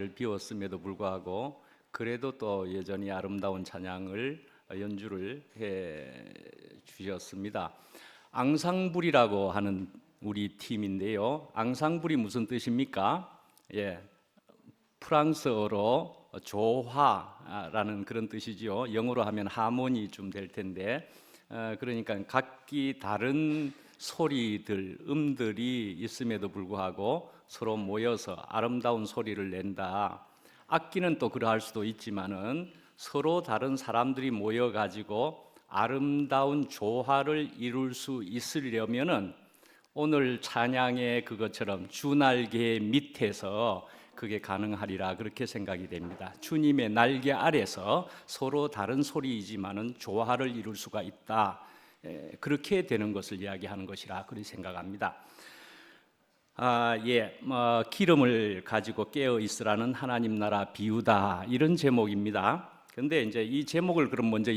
비웠음에도 불구하고 그래도 또 여전히 아름다운 찬양을 연주를 해 주셨습니다. 앙상블이라고 하는 우리 팀인데요. 앙상블이 무슨 뜻입니까? 프랑스어로 조화라는 그런 뜻이죠. 영어로 하면 하모니쯤 될 텐데, 그러니까 각기 다른 소리들, 음들이 있음에도 불구하고 서로 모여서 아름다운 소리를 낸다. 악기는 또 그러할 수도 있지만은 서로 다른 사람들이 모여 가지고 아름다운 조화를 이룰 수 있으려면은 오늘 찬양의 그것처럼 주날개 밑에서 그게 가능하리라 그렇게 생각이 됩니다. 주님의 날개 아래서 서로 다른 소리이지만은 조화를 이룰 수가 있다. 그렇게 되는 것을 이야기하는 것이라 그렇게 생각합니다. 기름을 가지고 깨어 있으라는 하나님 나라 비유다 이런 제목입니다. 그런데 이제 이 제목을 그럼 먼저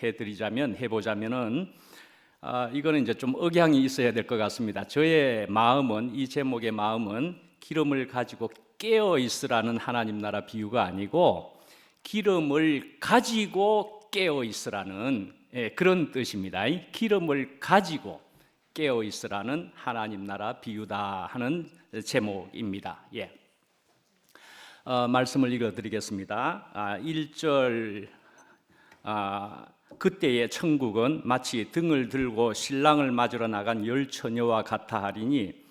해보자면은 이거는 이제 좀 억양이 있어야 될 것 같습니다. 저의 마음은 이 제목의 마음은 기름을 가지고 깨어 있으라는 하나님 나라 비유가 아니고 기름을 가지고 깨어 있으라는 그런 뜻입니다. 기름을 가지고 깨어 있으라는 하나님 나라 비유다 하는 제목입니다. 말씀을 읽어드리겠습니다. 1절 그때의 천국은 마치 등을 들고 신랑을 맞으러 나간 열 처녀와 같아 하리니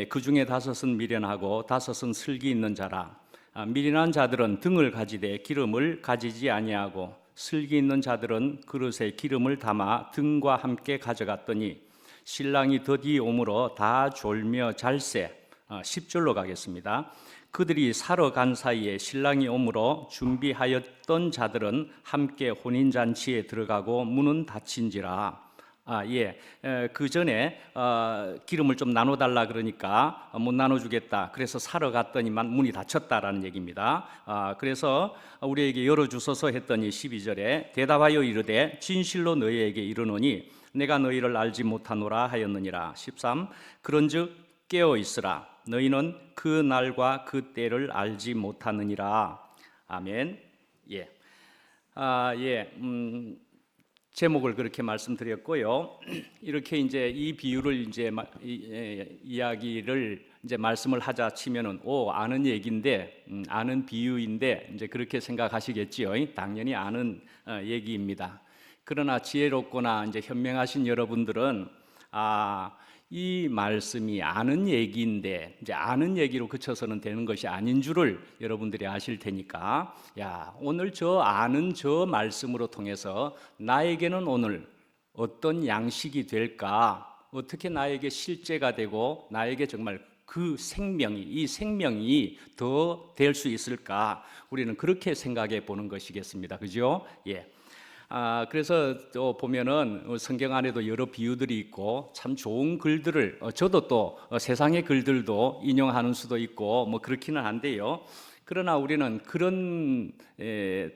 그 중에 5은 미련하고 5은 슬기 있는 자라. 미련한 자들은 등을 가지되 기름을 가지지 아니하고 슬기 있는 자들은 그릇에 기름을 담아 등과 함께 가져갔더니 신랑이 더디 오므로 다 졸며 잘세. 10절로 가겠습니다. 그들이 사러 간 사이에 신랑이 오므로 준비하였던 자들은 함께 혼인잔치에 들어가고 문은 닫힌지라. 그 전에 기름을 좀 나눠달라 그러니까 못 나눠주겠다. 그래서 사러 갔더니만 문이 닫혔다라는 얘기입니다. 그래서 우리에게 열어주소서 했더니 12절에 대답하여 이르되 진실로 너희에게 이르노니 내가 너희를 알지 못하노라 하였느니라. 13 그런즉 깨어 있으라. 너희는 그 날과 그 때를 알지 못하느니라. 아멘. 제목을 그렇게 말씀드렸고요. 이렇게 이제 이 비유를 이제 이야기를 이제 말씀을 하자 치면은 아는 얘기인데 아는 비유인데 이제 그렇게 생각하시겠지요. 당연히 아는 얘기입니다. 그러나 지혜롭거나 이제 현명하신 여러분들은 이 말씀이 아는 얘기인데 이제 아는 얘기로 그쳐서는 되는 것이 아닌 줄을 여러분들이 아실 테니까 오늘 저 아는 저 말씀으로 통해서 나에게는 오늘 어떤 양식이 될까, 어떻게 나에게 실제가 되고 나에게 정말 그 생명이 이 생명이 더 될 수 있을까, 우리는 그렇게 생각해 보는 것이겠습니다. 그죠? 그래서 또 보면은 성경 안에도 여러 비유들이 있고 참 좋은 글들을 저도 또 세상의 글들도 인용하는 수도 있고 뭐 그렇기는 한데요. 그러나 우리는 그런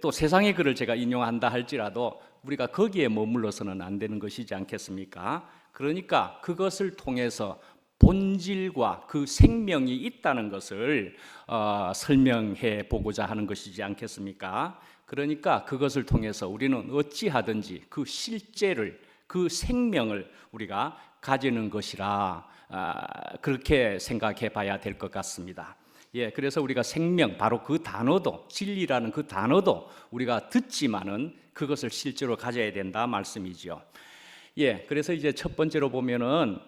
또 세상의 글을 제가 인용한다 할지라도 우리가 거기에 머물러서는 안 되는 것이지 않겠습니까? 그러니까 그것을 통해서 본질과 그 생명이 있다는 것을 설명해 보고자 하는 것이지 않겠습니까? 그러니까 그것을 통해서 우리는 어찌하든지 그 실제를, 그 생명을 우리가 가지는 것이라 그렇게 생각해 봐야 될 것 같습니다. 그래서 우리가 생명, 바로 그 단어도, 진리라는 그 단어도 우리가 듣지만은 그것을 실제로 가져야 된다 말씀이죠. 그래서 이제 첫 번째로 보면은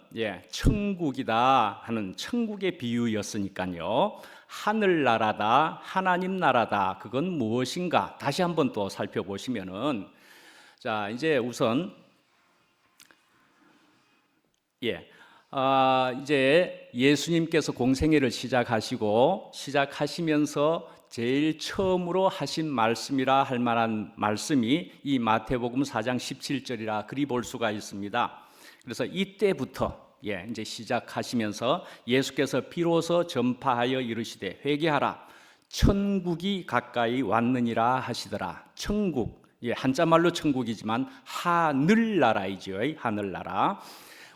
천국이다 하는 천국의 비유였으니까요. 하늘나라다, 하나님 나라다, 그건 무엇인가? 다시 한번 또 살펴보시면은 자, 이제 우선 이제 예수님께서 공생애를 시작하시면서 제일 처음으로 하신 말씀이라 할 만한 말씀이 이 마태복음 4장 17절이라 그리 볼 수가 있습니다. 그래서 이때부터 이제 시작하시면서 예수께서 비로소 전파하여 이르시되 회개하라 천국이 가까이 왔느니라 하시더라. 천국, 한자말로 천국이지만 하늘나라이죠. 하늘나라.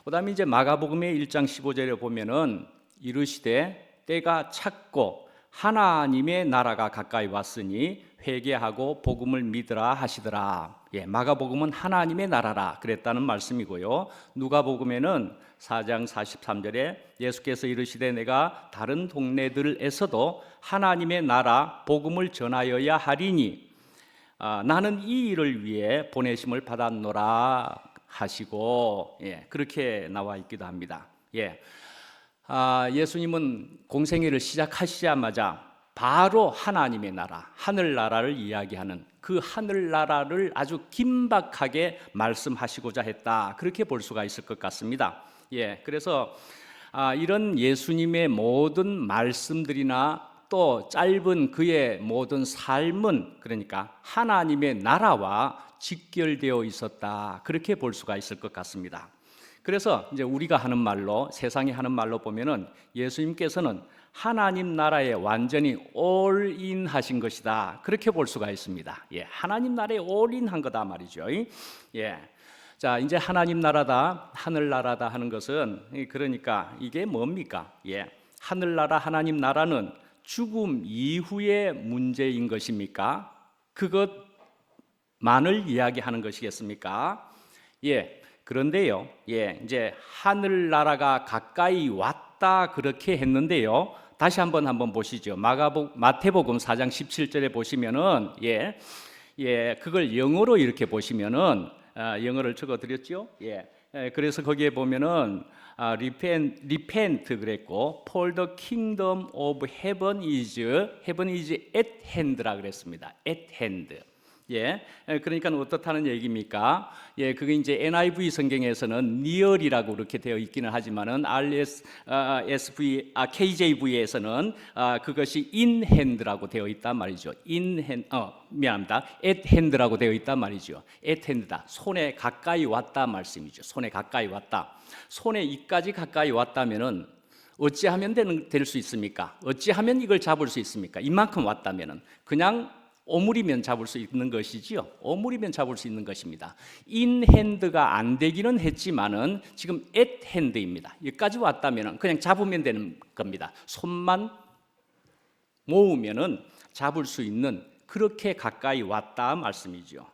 그다음에 이제 마가복음의 1장 15절에 보면은 이르시되 때가 찼고 하나님의 나라가 가까이 왔으니 회개하고 복음을 믿으라 하시더라. 마가복음은 하나님의 나라라 그랬다는 말씀이고요. 누가복음에는 4장 43절에 예수께서 이르시되 내가 다른 동네들에서도 하나님의 나라 복음을 전하여야 하리니 나는 이 일을 위해 보내심을 받았노라 하시고 그렇게 나와 있기도 합니다. 예수님은 공생애를 시작하시자마자 바로 하나님의 나라, 하늘나라를 이야기하는 그 하늘나라를 아주 긴박하게 말씀하시고자 했다. 그렇게 볼 수가 있을 것 같습니다. 그래서 이런 예수님의 모든 말씀들이나 또 짧은 그의 모든 삶은 그러니까 하나님의 나라와 직결되어 있었다. 그렇게 볼 수가 있을 것 같습니다. 그래서 이제 우리가 하는 말로, 세상이 하는 말로 보면은 예수님께서는 하나님 나라에 완전히 올인 하신 것이다. 그렇게 볼 수가 있습니다. 하나님 나라에 올인 한 거다 말이죠. 자, 이제 하나님 나라다, 하늘 나라다 하는 것은 그러니까 이게 뭡니까? 하늘 나라, 하나님 나라는 죽음 이후의 문제인 것입니까? 그것만을 이야기하는 것이겠습니까? 그런데요, 이제 하늘 나라가 가까이 왔다 그렇게 했는데요. 다시 한번 보시죠. 마태복음 4장 17절에 보시면은 그걸 영어로 이렇게 보시면은 영어를 적어 드렸죠. 그래서 거기에 보면은 repent 그랬고 for the kingdom of heaven is at hand라 그랬습니다. at hand. 그러니까 어떻다는 얘기입니까? 그게 이제 NIV 성경에서는 near이라고 그렇게 되어 있기는 하지만은 KJV에서는 그것이 in hand라고 되어 있단 말이죠. in hand, 미안합니다. at hand라고 되어 있단 말이죠. at hand다. 손에 가까이 왔다 말씀이죠. 손에 가까이 왔다. 손에 이까지 가까이 왔다면은 어찌하면 될 수 있습니까? 어찌하면 이걸 잡을 수 있습니까? 이만큼 왔다면은 그냥 오므리면 잡을 수 있는 것이지요. 오므리면 잡을 수 있는 것입니다. in hand가 안 되기는 했지만은 지금 at hand입니다. 여기까지 왔다면은 그냥 잡으면 되는 겁니다. 손만 모으면은 잡을 수 있는 그렇게 가까이 왔다 말씀이죠.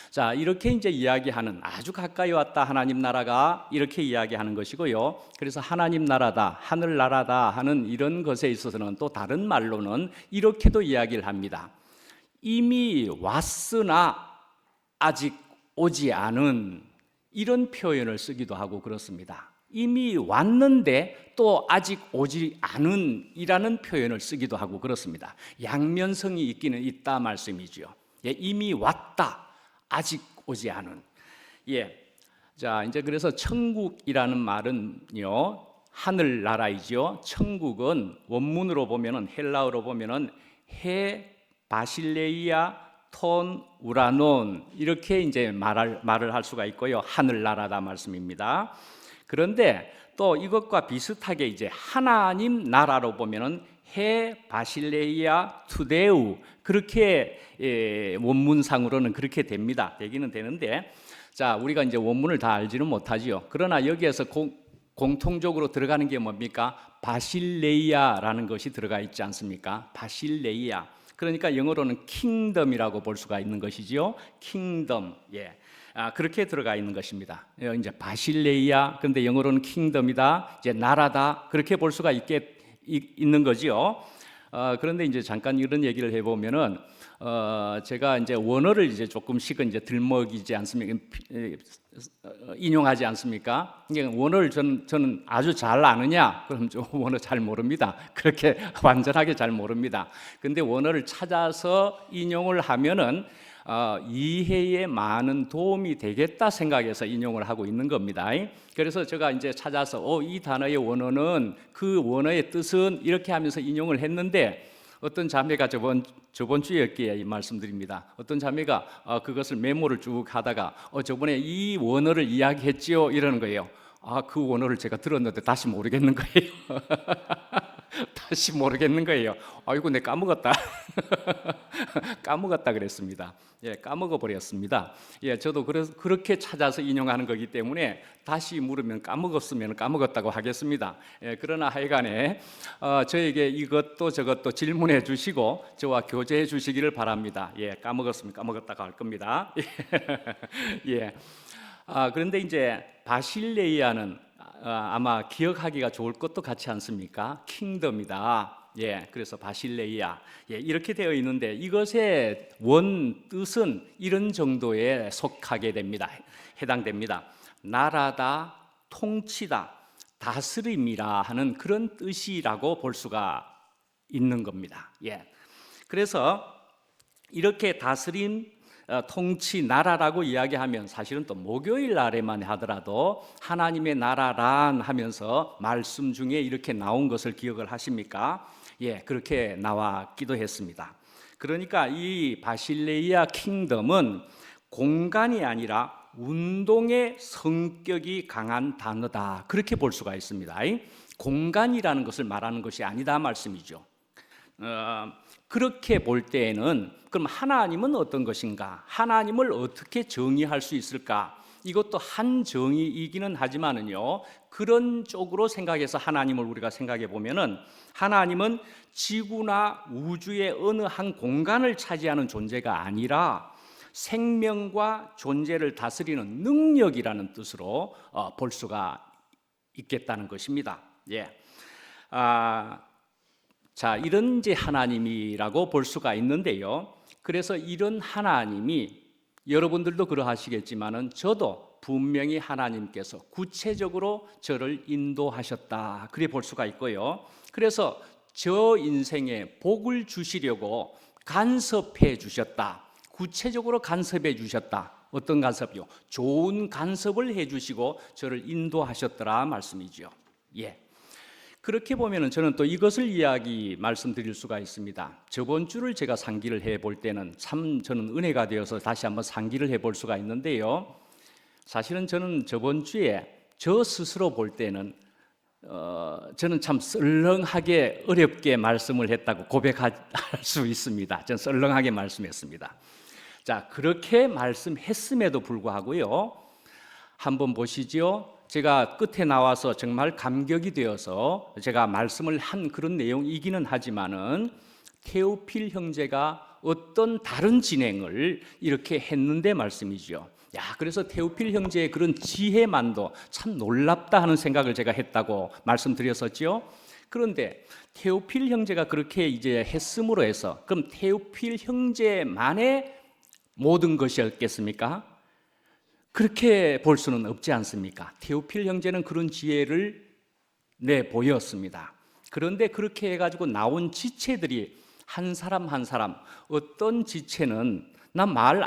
자, 이렇게 이제 이야기하는 아주 가까이 왔다 하나님 나라가 이렇게 이야기하는 것이고요. 그래서 하나님 나라다, 하늘 나라다 하는 이런 것에 있어서는 또 다른 말로는 이렇게도 이야기를 합니다. 이미 왔으나 아직 오지 않은 이런 표현을 쓰기도 하고 그렇습니다. 이미 왔는데 또 아직 오지 않은 이라는 표현을 쓰기도 하고 그렇습니다. 양면성이 있기는 있다 말씀이죠. 이미 왔다. 아직 오지 않은. 자, 이제 그래서 천국이라는 말은요, 하늘 나라이죠. 천국은 원문으로 보면은 헬라어로 보면은 해 바실레이아 톤 우라논 이렇게 이제 말을 할 수가 있고요. 하늘 나라다 말씀입니다. 그런데 또 이것과 비슷하게 이제 하나님 나라로 보면은 해 바실레이아 투데우 그렇게 원문상으로는 그렇게 되기는 되는데, 자, 우리가 이제 원문을 다 알지는 못하지요. 그러나 여기에서 공통적으로 들어가는 게 뭡니까? 바실레이아라는 것이 들어가 있지 않습니까? 바실레이아. 그러니까 영어로는 킹덤이라고 볼 수가 있는 것이지요. 킹덤. 그렇게 들어가 있는 것입니다. 이제 바실레이아. 근데 영어로는 킹덤이다. 이제 나라다. 그렇게 볼 수가 있는 거지요. 그런데 이제 잠깐 이런 얘기를 해보면은 제가 이제 원어를 이제 조금씩은 이제 들먹이지 않습니까? 인용하지 않습니까? 원어를 저는 아주 잘 아느냐? 그럼 저 원어 잘 모릅니다. 그렇게 완전하게 잘 모릅니다. 근데 원어를 찾아서 인용을 하면은 이해에 많은 도움이 되겠다 생각해서 인용을 하고 있는 겁니다. 그래서 제가 이제 찾아서 이 단어의 원어는 그 원어의 뜻은 이렇게 하면서 인용을 했는데, 어떤 자매가 저번 주였기에 말씀드립니다. 어떤 자매가 그것을 메모를 쭉 하다가 저번에 이 원어를 이야기했지요 이러는 거예요. 그 원어를 제가 들었는데 다시 모르겠는 거예요. 다시 모르겠는 거예요. 아이고, 내 까먹었다. 까먹었다 그랬습니다. 예, 까먹어 버렸습니다. 예, 저도 그렇게 찾아서 인용하는 거기 때문에 다시 물으면 까먹었으면 까먹었다고 하겠습니다. 예, 그러나 하여간에 저에게 이것도 저것도 질문해 주시고 저와 교제해 주시기를 바랍니다. 예, 까먹었으면 까먹었다고 할 겁니다. 예. 그런데 이제 바실레이아는 아마 기억하기가 좋을 것도 같지 않습니까? 킹덤이다. 예, 그래서 바실레이아, 예, 이렇게 되어 있는데 이것의 원 뜻은 이런 정도에 속하게 됩니다. 해당됩니다. 나라다, 통치다, 다스림이라 하는 그런 뜻이라고 볼 수가 있는 겁니다. 예, 그래서 이렇게 다스림, 통치, 나라라고 이야기하면 사실은 또 목요일 날에만 하더라도 하나님의 나라란 하면서 말씀 중에 이렇게 나온 것을 기억을 하십니까? 예, 그렇게 나왔기도 했습니다. 그러니까 이 바실레이아 킹덤은 공간이 아니라 운동의 성격이 강한 단어다, 그렇게 볼 수가 있습니다. 공간이라는 것을 말하는 것이 아니다 말씀이죠. 그렇게 볼 때에는 그럼 하나님은 어떤 것인가? 하나님을 어떻게 정의할 수 있을까? 이것도 한 정의이기는 하지만은요, 그런 쪽으로 생각해서 하나님을 우리가 생각해 보면은 하나님은 지구나 우주의 어느 한 공간을 차지하는 존재가 아니라 생명과 존재를 다스리는 능력이라는 뜻으로 볼 수가 있겠다는 것입니다. 예. 자, 이런 이제 하나님이라고 볼 수가 있는데요. 그래서 이런 하나님이 여러분들도 그러하시겠지만은 저도 분명히 하나님께서 구체적으로 저를 인도하셨다, 그래 볼 수가 있고요. 그래서 저 인생에 복을 주시려고 간섭해 주셨다. 구체적으로 간섭해 주셨다. 어떤 간섭이요? 좋은 간섭을 해 주시고 저를 인도하셨더라 말씀이죠. 예. 그렇게 보면은 저는 또 이것을 말씀드릴 수가 있습니다. 저번 주를 제가 상기를 해볼 때는 참 저는 은혜가 되어서 다시 한번 상기를 해볼 수가 있는데요. 사실은 저는 저번 주에 저 스스로 볼 때는 저는 참 썰렁하게 어렵게 말씀을 했다고 고백할 수 있습니다. 저는 썰렁하게 말씀했습니다. 자, 그렇게 말씀했음에도 불구하고요, 한번 보시죠. 제가 끝에 나와서 정말 감격이 되어서 제가 말씀을 한 그런 내용이기는 하지만은 테오필 형제가 어떤 다른 진행을 이렇게 했는데 말씀이죠. 야, 그래서 테오필 형제의 그런 지혜만도 참 놀랍다 하는 생각을 제가 했다고 말씀드렸었죠. 그런데 테오필 형제가 그렇게 이제 했음으로 해서 그럼 테오필 형제만의 모든 것이었겠습니까? 그렇게 볼 수는 없지 않습니까? 테오필 형제는 그런 지혜를 내보였습니다. 그런데 그렇게 해가지고 나온 지체들이 한 사람 한 사람, 어떤 지체는 나는 말을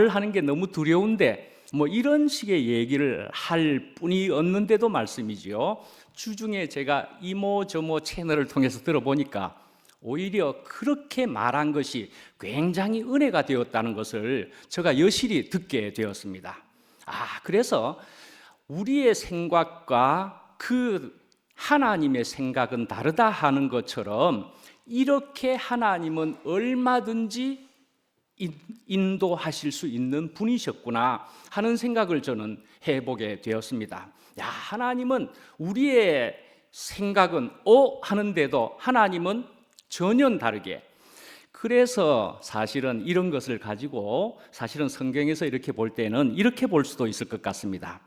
하는 게 너무 두려운데 뭐 이런 식의 얘기를 할 뿐이었는데도 말씀이지요. 주중에 제가 이모저모 채널을 통해서 들어보니까 오히려 그렇게 말한 것이 굉장히 은혜가 되었다는 것을 제가 여실히 듣게 되었습니다. 그래서 우리의 생각과 그 하나님의 생각은 다르다 하는 것처럼 이렇게 하나님은 얼마든지 인도하실 수 있는 분이셨구나 하는 생각을 저는 해보게 되었습니다. 야, 하나님은 우리의 생각은 하는데도 하나님은 전혀 다르게, 그래서 사실은 이런 것을 가지고 사실은 성경에서 이렇게 볼 때는 이렇게 볼 수도 있을 것 같습니다.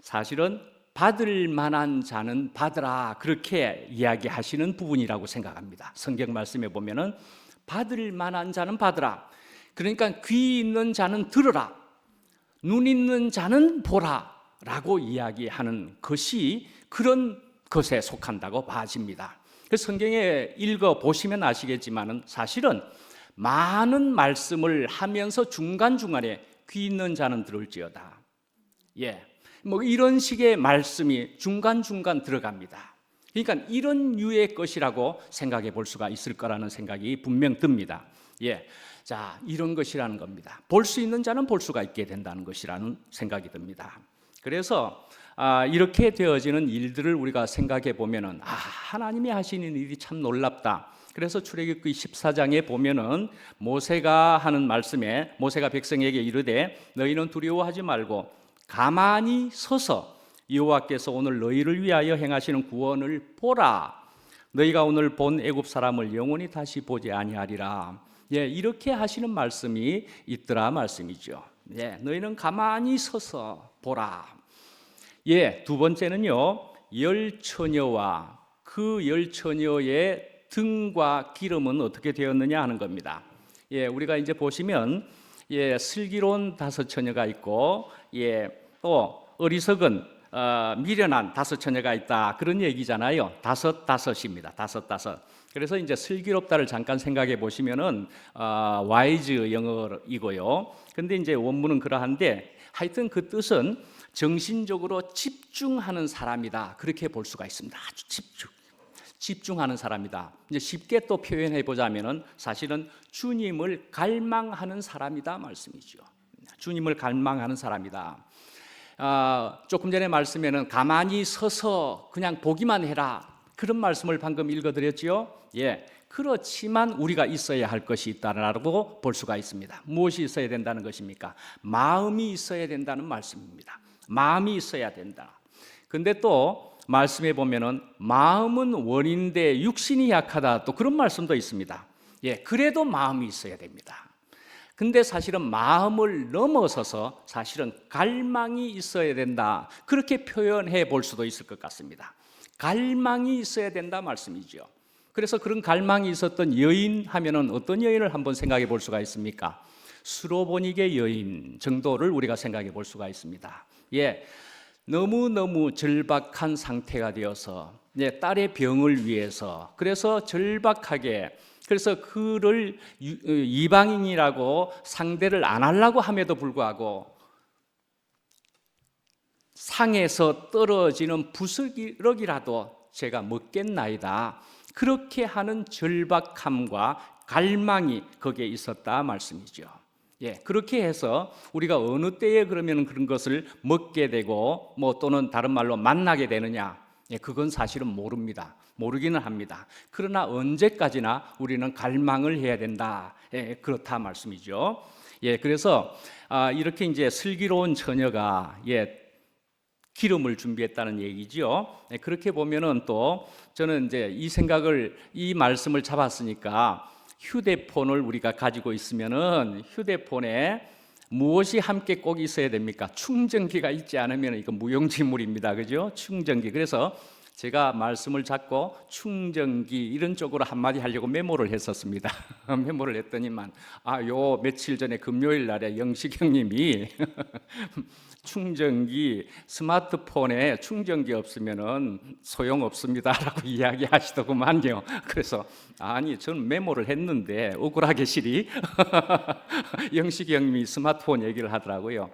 사실은 받을 만한 자는 받으라, 그렇게 이야기하시는 부분이라고 생각합니다. 성경 말씀에 보면은 받을 만한 자는 받으라, 그러니까 귀 있는 자는 들으라, 눈 있는 자는 보라 라고 이야기하는 것이 그런 것에 속한다고 봐집니다. 성경에 읽어보시면 아시겠지만 사실은 많은 말씀을 하면서 중간중간에 귀 있는 자는 들을지어다, 예, 뭐 이런 식의 말씀이 중간중간 들어갑니다. 그러니까 이런 류의 것이라고 생각해 볼 수가 있을 거라는 생각이 분명 듭니다. 예, 자, 이런 것이라는 겁니다. 볼 수 있는 자는 볼 수가 있게 된다는 것이라는 생각이 듭니다. 그래서 이렇게 되어지는 일들을 우리가 생각해 보면은 하나님이 하시는 일이 참 놀랍다. 그래서 출애굽기 14장에 보면은 모세가 하는 말씀에 모세가 백성에게 이르되 너희는 두려워하지 말고 가만히 서서 여호와께서 오늘 너희를 위하여 행하시는 구원을 보라. 너희가 오늘 본 애굽 사람을 영원히 다시 보지 아니하리라. 이렇게 하시는 말씀이 있더라 말씀이죠. 너희는 가만히 서서 보라. 두 번째는요, 열 처녀와 그 열 처녀의 등과 기름은 어떻게 되었느냐 하는 겁니다. 우리가 이제 보시면 슬기로운 5 처녀가 있고 또 어리석은 미련한 5 처녀가 있다, 그런 얘기잖아요. 5입니다. 5. 그래서 이제 슬기롭다를 잠깐 생각해 보시면은 와이즈 영어이고요. 근데 이제 원문은 그러한데 하여튼 그 뜻은 정신적으로 집중하는 사람이다, 그렇게 볼 수가 있습니다. 아주 집중하는 사람이다. 이제 쉽게 또 표현해 보자면은 사실은 주님을 갈망하는 사람이다 말씀이죠. 주님을 갈망하는 사람이다. 조금 전에 말씀에는 가만히 서서 그냥 보기만 해라, 그런 말씀을 방금 읽어드렸지요. 그렇지만 우리가 있어야 할 것이 있다라고 볼 수가 있습니다. 무엇이 있어야 된다는 것입니까? 마음이 있어야 된다는 말씀입니다. 마음이 있어야 된다. 근데 또 말씀에 보면은 마음은 원인데 육신이 약하다, 또 그런 말씀도 있습니다. 그래도 마음이 있어야 됩니다. 근데 사실은 마음을 넘어서서 사실은 갈망이 있어야 된다, 그렇게 표현해 볼 수도 있을 것 같습니다. 갈망이 있어야 된다 말씀이죠. 그래서 그런 갈망이 있었던 여인 하면은 어떤 여인을 한번 생각해 볼 수가 있습니까? 수로보니게 여인 정도를 우리가 생각해 볼 수가 있습니다. 너무너무 절박한 상태가 되어서 딸의 병을 위해서, 그래서 절박하게, 그래서 그를 이방인이라고 상대를 안 하려고 함에도 불구하고 상에서 떨어지는 부스러기라도 제가 먹겠나이다, 그렇게 하는 절박함과 갈망이 거기에 있었다 말씀이죠. 그렇게 해서 우리가 어느 때에 그러면 그런 것을 먹게 되고 또는 다른 말로 만나게 되느냐, 그건 사실은 모릅니다. 모르기는 합니다. 그러나 언제까지나 우리는 갈망을 해야 된다, 그렇다 말씀이죠. 그래서 이렇게 이제 슬기로운 처녀가 기름을 준비했다는 얘기죠. 그렇게 보면은 또 저는 이제 이 말씀을 잡았으니까 휴대폰을 우리가 가지고 있으면은 휴대폰에 무엇이 함께 꼭 있어야 됩니까? 충전기가 있지 않으면 이거 무용지물입니다. 그죠? 충전기. 그래서 제가 말씀을 잡고 충전기 이런 쪽으로 한마디 하려고 메모를 했었습니다. 메모를 했더니만 요 며칠 전에 금요일 날에 영식 형님이 충전기, 스마트폰에 충전기 없으면은 소용없습니다라고 이야기하시더구만요. 그래서 저는 메모를 했는데 억울하게 실이 영식이 형님이 스마트폰 얘기를 하더라고요.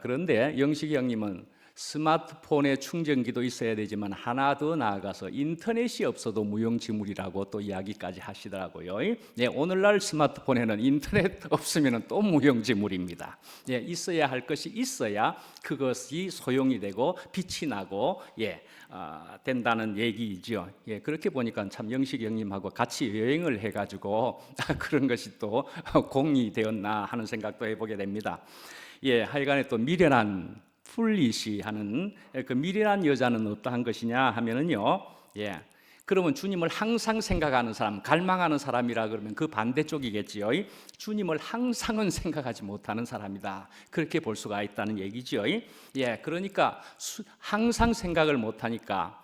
그런데 영식이 형님은 스마트폰에 충전기도 있어야 되지만 하나 더 나아가서 인터넷이 없어도 무용지물이라고 또 이야기까지 하시더라고요. 오늘날 스마트폰에는 인터넷 없으면 또 무용지물입니다. 있어야 할 것이 있어야 그것이 소용이 되고 빛이 나고 된다는 얘기이죠. 그렇게 보니까 참 영식 형님하고 같이 여행을 해가지고 그런 것이 또 공이 되었나 하는 생각도 해보게 됩니다. 하여간에 또 미련한 풀리시 하는 그 미련한 여자는 어떠한 것이냐 하면은요, 그러면 주님을 항상 생각하는 사람, 갈망하는 사람이라 그러면 그 반대쪽이겠지요. 주님을 항상은 생각하지 못하는 사람이다, 그렇게 볼 수가 있다는 얘기죠. 그러니까 항상 생각을 못하니까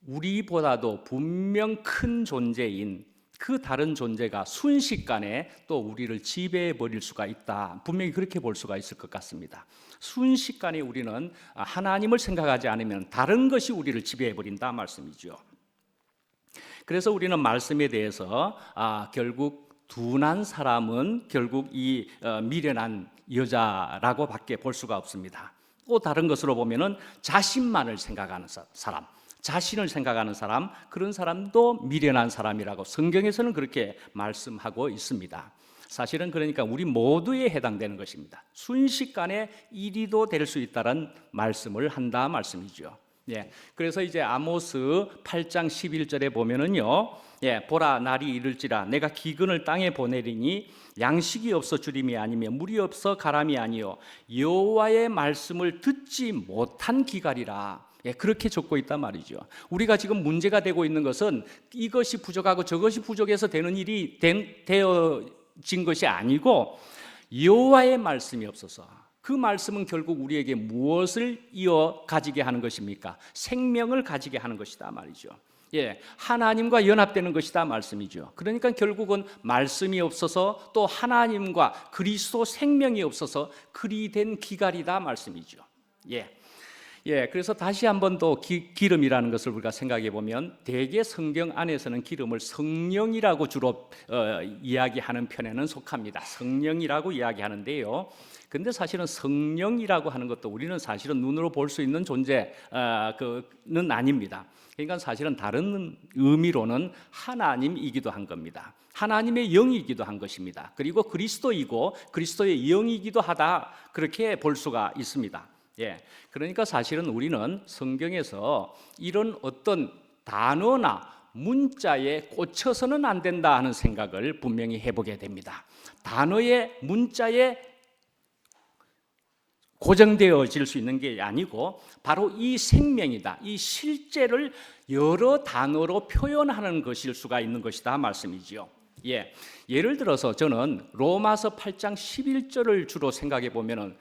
우리보다도 분명 큰 존재인 그 다른 존재가 순식간에 또 우리를 지배해 버릴 수가 있다, 분명히 그렇게 볼 수가 있을 것 같습니다. 순식간에 우리는 하나님을 생각하지 않으면 다른 것이 우리를 지배해 버린다 말씀이죠. 그래서 우리는 말씀에 대해서 결국 둔한 사람은 결국 이 미련한 여자라고 밖에 볼 수가 없습니다. 또 다른 것으로 보면은 자신만을 생각하는 사람, 자신을 생각하는 사람, 그런 사람도 미련한 사람이라고 성경에서는 그렇게 말씀하고 있습니다. 사실은 그러니까 우리 모두에 해당되는 것입니다. 순식간에 이리도 될 수 있다는 말씀을 한다 말씀이죠. 예, 그래서 이제 아모스 8장 11절에 보면은요, 예, 보라 날이 이를지라 내가 기근을 땅에 보내리니 양식이 없어 주림이 아니며 물이 없어 가람이 아니요 여호와의 말씀을 듣지 못한 기갈이라. 예, 그렇게 적고 있단 말이죠. 우리가 지금 문제가 되고 있는 것은 이것이 부족하고 저것이 부족해서 되는 일이 되어진 것이 아니고 여호와의 말씀이 없어서, 그 말씀은 결국 우리에게 무엇을 이어 가지게 하는 것입니까? 생명을 가지게 하는 것이다 말이죠. 예, 하나님과 연합되는 것이다 말씀이죠. 그러니까 결국은 말씀이 없어서 또 하나님과 그리스도 생명이 없어서 그리 된 기갈이다 말씀이죠. 예, 그래서 다시 한번 더 기름이라는 것을 우리가 생각해 보면 대개 성경 안에서는 기름을 성령이라고 주로 이야기하는 편에는 속합니다. 성령이라고 이야기하는데요. 근데 사실은 성령이라고 하는 것도 우리는 사실은 눈으로 볼 수 있는 존재는 아닙니다. 그러니까 사실은 다른 의미로는 하나님이기도 한 겁니다. 하나님의 영이기도 한 것입니다. 그리고 그리스도이고 그리스도의 영이기도 하다, 그렇게 볼 수가 있습니다. 예, 그러니까 사실은 우리는 성경에서 이런 어떤 단어나 문자에 꽂혀서는 안 된다 하는 생각을 분명히 해보게 됩니다. 단어의 문자에 고정되어질 수 있는 게 아니고 바로 이 생명이다, 이 실제를 여러 단어로 표현하는 것일 수가 있는 것이다 말씀이지요. 예, 예를 들어서 저는 로마서 8장 11절을 주로 생각해 보면은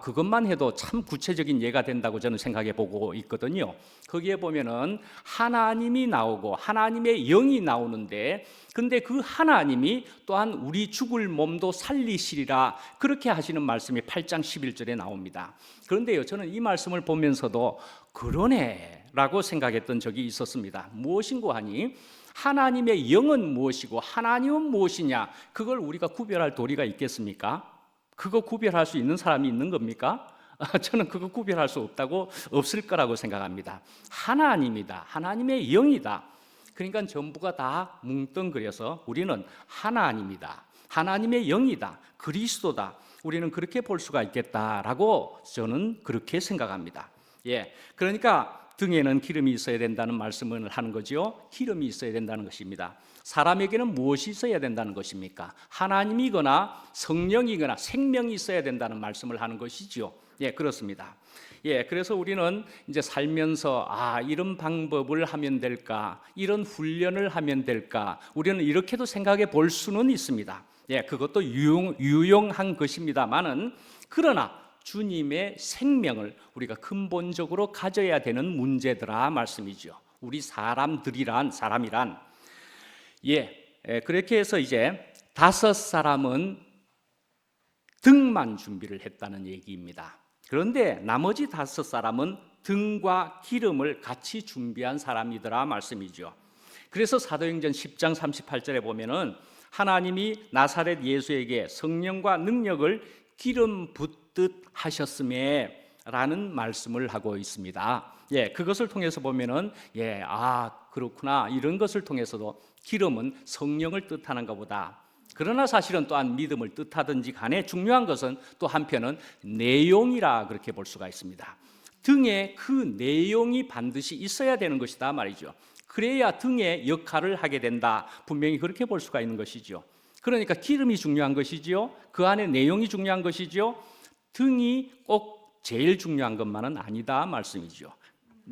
그것만 해도 참 구체적인 예가 된다고 저는 생각해 보고 있거든요. 거기에 보면은 하나님이 나오고 하나님의 영이 나오는데, 근데 그 하나님이 또한 우리 죽을 몸도 살리시리라, 그렇게 하시는 말씀이 8장 11절에 나옵니다. 그런데요, 저는 이 말씀을 보면서도 그러네라고 생각했던 적이 있었습니다. 무엇인고 하니 하나님의 영은 무엇이고 하나님은 무엇이냐, 그걸 우리가 구별할 도리가 있겠습니까? 그거 구별할 수 있는 사람이 있는 겁니까? 저는 그거 구별할 수 없을 거라고 생각합니다. 하나님이다, 하나님의 영이다. 그러니까 전부가 다 뭉뚱그려서 우리는 하나님이다, 하나님의 영이다, 그리스도다, 우리는 그렇게 볼 수가 있겠다라고 저는 그렇게 생각합니다. 예, 그러니까 등에는 기름이 있어야 된다는 말씀을 하는 거죠. 기름이 있어야 된다는 것입니다. 사람에게는 무엇이 있어야 된다는 것입니까? 하나님이거나 성령이거나 생명이 있어야 된다는 말씀을 하는 것이죠. 예, 그렇습니다. 예, 그래서 우리는 이제 살면서 이런 방법을 하면 될까, 이런 훈련을 하면 될까, 우리는 이렇게도 생각해 볼 수는 있습니다. 예, 그것도 유용한 것입니다만은, 그러나 주님의 생명을 우리가 근본적으로 가져야 되는 문제더라 말씀이죠. 우리 사람이란 그렇게 해서 이제 5사람은 등만 준비를 했다는 얘기입니다. 그런데 나머지 5사람은 등과 기름을 같이 준비한 사람이더라 말씀이죠. 그래서 사도행전 10장 38절에 보면은 하나님이 나사렛 예수에게 성령과 능력을 기름 붓듯 하셨음에 라는 말씀을 하고 있습니다. 예, 그것을 통해서 보면은 그렇구나, 이런 것을 통해서도 기름은 성령을 뜻하는가 보다. 그러나 사실은 또한 믿음을 뜻하든지 간에 중요한 것은 또 한편은 내용이라 그렇게 볼 수가 있습니다. 등에 그 내용이 반드시 있어야 되는 것이다 말이죠. 그래야 등의 역할을 하게 된다, 분명히 그렇게 볼 수가 있는 것이죠. 그러니까 기름이 중요한 것이지요, 그 안에 내용이 중요한 것이지요, 등이 꼭 제일 중요한 것만은 아니다 말씀이죠.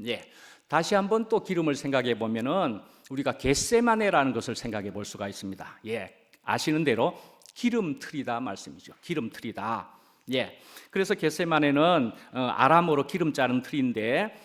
예, 다시 한번 또 기름을 생각해 보면은 우리가 겟세마네라는 것을 생각해 볼 수가 있습니다. 예, 아시는 대로 기름틀이다 말씀이죠. 기름틀이다. 예, 그래서 겟세마네는 아람어로 기름 자른 틀인데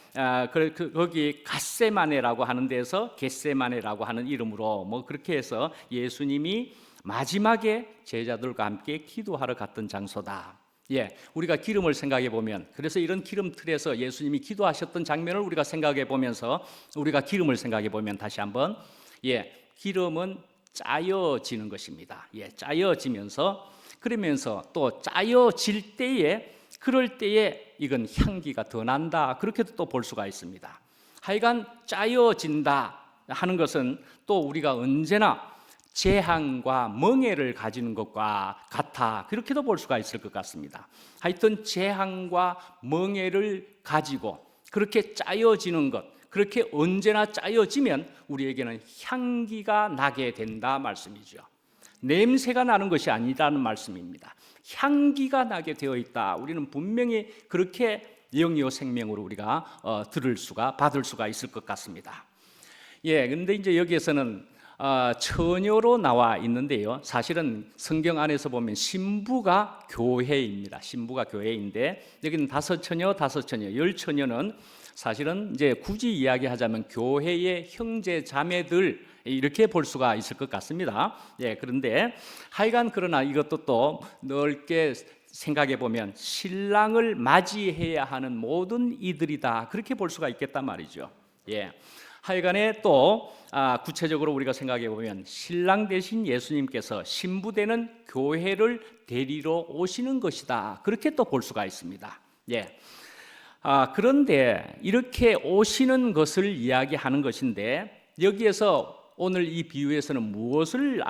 거기 갓세마네라고 하는 데서 겟세마네라고 하는 이름으로 그렇게 해서 예수님이 마지막에 제자들과 함께 기도하러 갔던 장소다. 예, 우리가 기름을 생각해 보면, 그래서 이런 기름틀에서 예수님이 기도하셨던 장면을 우리가 생각해 보면서 우리가 기름을 생각해 보면 다시 한번 기름은 짜여지는 것입니다. 예, 짜여지면서 그러면서 또 짜여질 때에 그럴 때에 이건 향기가 더 난다, 그렇게도 또 볼 수가 있습니다. 하여간 짜여진다 하는 것은 또 우리가 언제나 재앙과 멍에를 가지는 것과 같아, 그렇게도 볼 수가 있을 것 같습니다. 하여튼 재앙과 멍에를 가지고 그렇게 짜여지는 것, 그렇게 언제나 짜여지면 우리에게는 향기가 나게 된다 말씀이죠. 냄새가 나는 것이 아니라는 말씀입니다. 향기가 나게 되어 있다. 우리는 분명히 그렇게 영이요 생명으로 우리가 받을 수가 있을 것 같습니다. 근데 이제 여기에서는 처녀로 나와 있는데요. 사실은 성경 안에서 보면 신부가 교회입니다. 신부가 교회인데 여기는 다섯 처녀, 열 처녀는 사실은 이제 굳이 이야기하자면 교회의 형제 자매들, 이렇게 볼 수가 있을 것 같습니다. 그런데 하여간 그러나 이것도 또 넓게 생각해 보면 신랑을 맞이해야 하는 모든 이들이다, 그렇게 볼 수가 있겠단 말이죠. 하여간에 또 구체적으로 우리가 생각해 보면 신랑 대신 예수님께서 신부 되는 교회를 데리러 오시는 것이다, 그렇게 또 볼 수가 있습니다. 그런데 이렇게 오시는 것을 이야기하는 것인데 여기에서 오늘 이 비유에서는 무엇을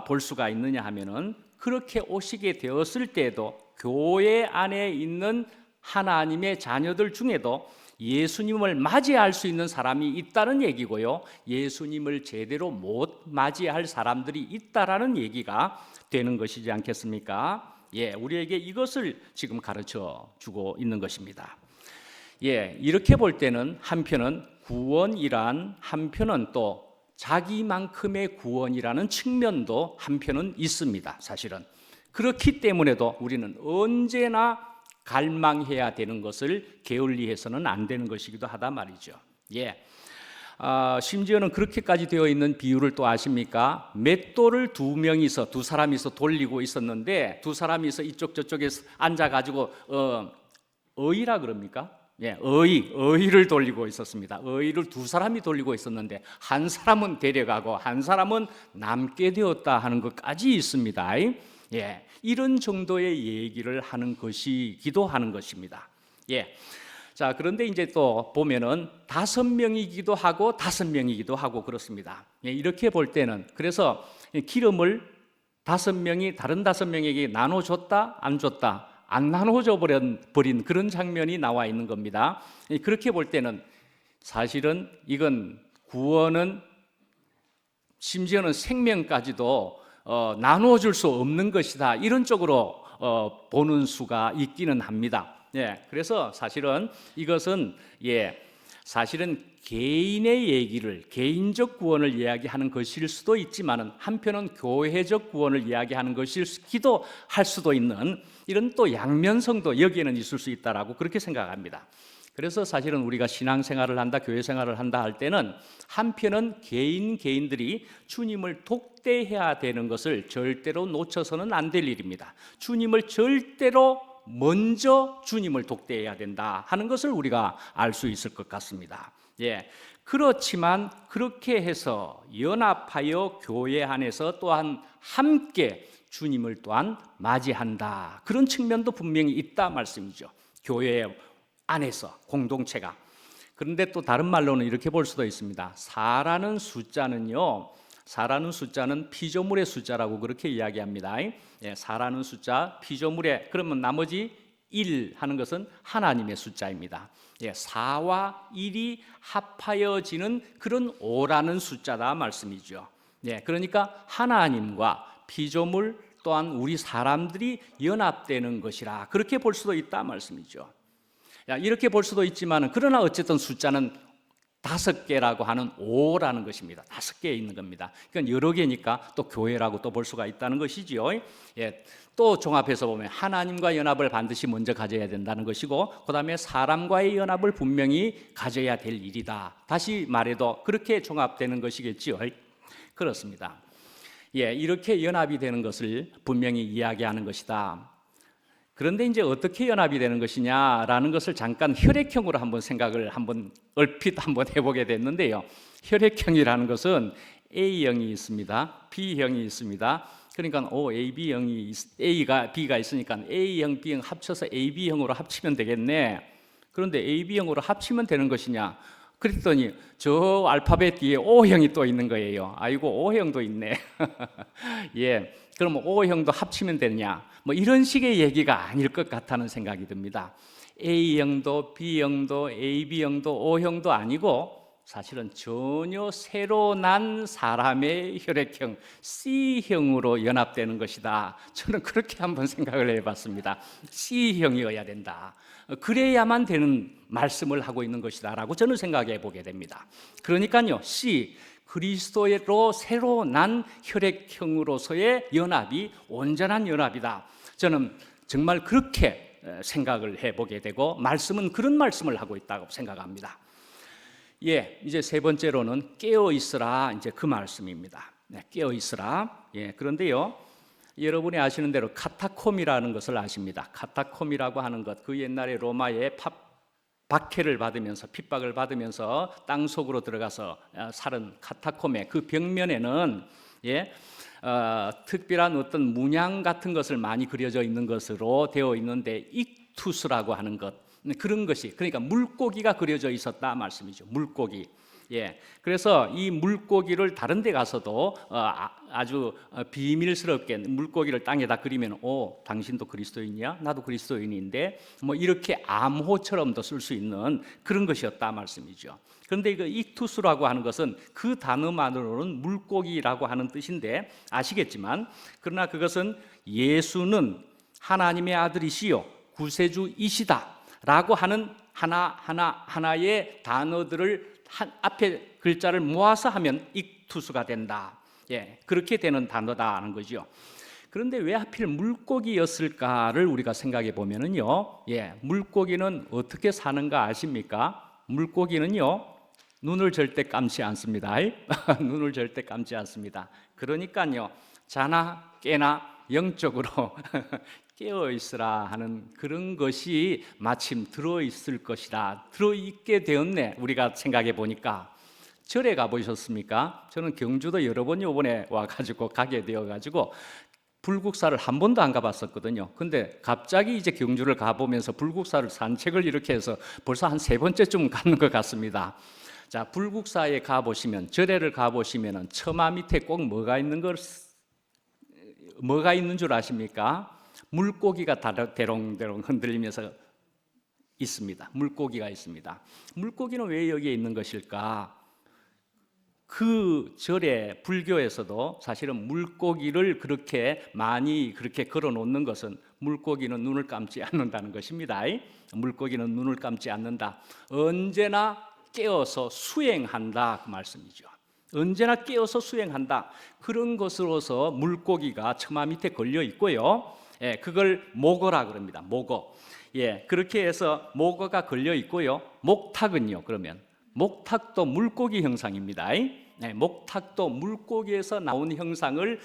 볼 수가 있느냐 하면은 그렇게 오시게 되었을 때에도 교회 안에 있는 하나님의 자녀들 중에도 예수님을 맞이할 수 있는 사람이 있다는 얘기고요, 예수님을 제대로 못 맞이할 사람들이 있다라는 얘기가 되는 것이지 않겠습니까? 우리에게 이것을 지금 가르쳐 주고 있는 것입니다. 이렇게 볼 때는 한편은 구원이란, 한편은 또 자기만큼의 구원이라는 측면도 한편은 있습니다. 사실은 그렇기 때문에도 우리는 언제나 갈망해야 되는 것을 게을리해서는 안 되는 것이기도 하다 말이죠. 심지어는 그렇게까지 되어 있는 비유를 또 아십니까? 맷돌을 두 사람이서 돌리고 있었는데 두 사람이서 이쪽 저쪽에 앉아가지고 어이라 그럽니까? 어이를 돌리고 있었습니다. 어이를 두 사람이 돌리고 있었는데 한 사람은 데려가고 한 사람은 남게 되었다 하는 것까지 있습니다. 이런 정도의 얘기를 하는 것이기도 하는 것입니다. 자, 그런데 이제 또 보면은 5명이기도 하고 5명이기도 하고 그렇습니다. 이렇게 볼 때는 그래서 기름을 5명이 다른 5명에게 나눠줬다, 안 줬다, 안 나눠져 버린 그런 장면이 나와 있는 겁니다. 그렇게 볼 때는 사실은 이건 구원은 심지어는 생명까지도 나눠줄 수 없는 것이다, 이런 쪽으로 보는 수가 있기는 합니다. 그래서 사실은 이것은 사실은 개인의 얘기를, 개인적 구원을 이야기하는 것일 수도 있지만 한편은 교회적 구원을 이야기하는 것이기도 할 수도 있는 이런 또 양면성도 여기에는 있을 수 있다라고 그렇게 생각합니다. 그래서 사실은 우리가 신앙생활을 한다, 교회 생활을 한다 할 때는 한편은 개인들이 주님을 독대해야 되는 것을 절대로 놓쳐서는 안 될 일입니다. 주님을 절대로 먼저 주님을 독대해야 된다 하는 것을 우리가 알 수 있을 것 같습니다. 그렇지만 그렇게 해서 연합하여 교회 안에서 또한 함께 주님을 또한 맞이한다, 그런 측면도 분명히 있다 말씀이죠. 교회 안에서 공동체가. 그런데 또 다른 말로는 이렇게 볼 수도 있습니다. 4라는 숫자는 피조물의 숫자라고 그렇게 이야기합니다. 4라는 숫자, 피조물의, 그러면 나머지 1 하는 것은 하나님의 숫자입니다. 4와 1이 합하여지는 그런 5라는 숫자다 말씀이죠. 그러니까 하나님과 피조물 또한 우리 사람들이 연합되는 것이라 그렇게 볼 수도 있다 말씀이죠. 이렇게 볼 수도 있지만 그러나 어쨌든 숫자는 5개라고 하는 5라는 것입니다. 5개 있는 겁니다. 그러니까 여러 개니까 또 교회라고 또 볼 수가 있다는 것이지요. 또 종합해서 보면 하나님과 연합을 반드시 먼저 가져야 된다는 것이고, 그 다음에 사람과의 연합을 분명히 가져야 될 일이다. 다시 말해도 그렇게 종합되는 것이겠지요. 그렇습니다. 이렇게 연합이 되는 것을 분명히 이야기하는 것이다. 그런데 이제 어떻게 연합이 되는 것이냐라는 것을 잠깐 혈액형으로 한번 생각을 얼핏 해보게 됐는데요. 혈액형이라는 것은 A형이 있습니다, B형이 있습니다. 그러니까 B가 있으니까 A형, B형 합쳐서 AB형으로 합치면 되겠네. 그런데 AB형으로 합치면 되는 것이냐? 그랬더니 저 알파벳 뒤에 O형이 또 있는 거예요. 아이고, O형도 있네. 예, 그럼 O형도 합치면 되느냐? 뭐 이런 식의 얘기가 아닐 것 같다는 생각이 듭니다. A형도 B형도 AB형도 O형도 아니고 사실은 전혀 새로 난 사람의 혈액형 C형으로 연합되는 것이다. 저는 그렇게 한번 생각을 해봤습니다. C형이어야 된다. 그래야만 되는 말씀을 하고 있는 것이다 라고 저는 생각해 보게 됩니다. 그러니까요, C, 그리스도로 새로 난 혈액형으로서의 연합이 온전한 연합이다. 저는 정말 그렇게 생각을 해보게 되고 말씀은 그런 말씀을 하고 있다고 생각합니다. 예, 이제 세 번째로는 깨어 있으라, 이제 그 말씀입니다. 네, 깨어 있으라. 예, 그런데요, 여러분이 아시는 대로 카타콤이라는 것을 아십니다. 카타콤이라고 하는 것, 그 옛날에 로마에 박해를 받으면서 핍박을 받으면서 땅 속으로 들어가서 살은 카타콤의 그 벽면에는 특별한 어떤 문양 같은 것을 많이 그려져 있는 것으로 되어 있는데 익투스라고 하는 것, 그런 것이, 그러니까 물고기가 그려져 있었다 말씀이죠. 물고기. 예, 그래서 이 물고기를 다른 데 가서도 아주 비밀스럽게 물고기를 땅에다 그리면 당신도 그리스도인이야? 나도 그리스도인인데 뭐 이렇게 암호처럼도 쓸 수 있는 그런 것이었다 말씀이죠. 그런데 이거 익투스라고 하는 것은 그 단어만으로는 물고기라고 하는 뜻인데 아시겠지만, 그러나 그것은 예수는 하나님의 아들이시요 구세주이시다 라고 하는 하나의 단어들을 앞에 글자를 모아서 하면 익투스가 된다. 예, 그렇게 되는 단어다라는 거죠. 그런데 왜 하필 물고기였을까를 우리가 생각해 보면은요, 예, 물고기는 어떻게 사는가 아십니까? 물고기는요, 눈을 절대 감지 않습니다. 눈을 절대 감지 않습니다. 그러니까요, 자나 깨나 영적으로 깨어 있으라 하는 그런 것이 마침 들어있을 것이다, 들어있게 되었네. 우리가 생각해 보니까 절에 가보셨습니까? 저는 경주도 여러 번 이번에 와가지고 가게 되어가지고 불국사를 한 번도 안 가봤었거든요. 근데 갑자기 이제 경주를 가보면서 불국사를 산책을 이렇게 해서 벌써 한 세 번째쯤 가는 것 같습니다. 자, 불국사에 가보시면, 절에를 가보시면은 처마 밑에 꼭 뭐가 있는 줄 아십니까? 물고기가 대롱대롱 흔들리면서 있습니다. 물고기가 있습니다. 물고기는 왜 여기에 있는 것일까? 그 절에 불교에서도 사실은 물고기를 그렇게 많이 그렇게 걸어 놓는 것은 물고기는 눈을 감지 않는다는 것입니다. 물고기는 눈을 감지 않는다. 언제나 깨어서 수행한다, 그 말씀이죠. 언제나 깨어서 수행한다. 그런 것으로서 물고기가 처마 밑에 걸려 있고요. 예, 그걸 목어라 그럽니다. 목어. 예, 그렇게 해서 목어가 걸려 있고요. 목탁은요, 그러면 목탁도 물고기 형상입니다. 네, 목탁도 물고기에서 나온 형상을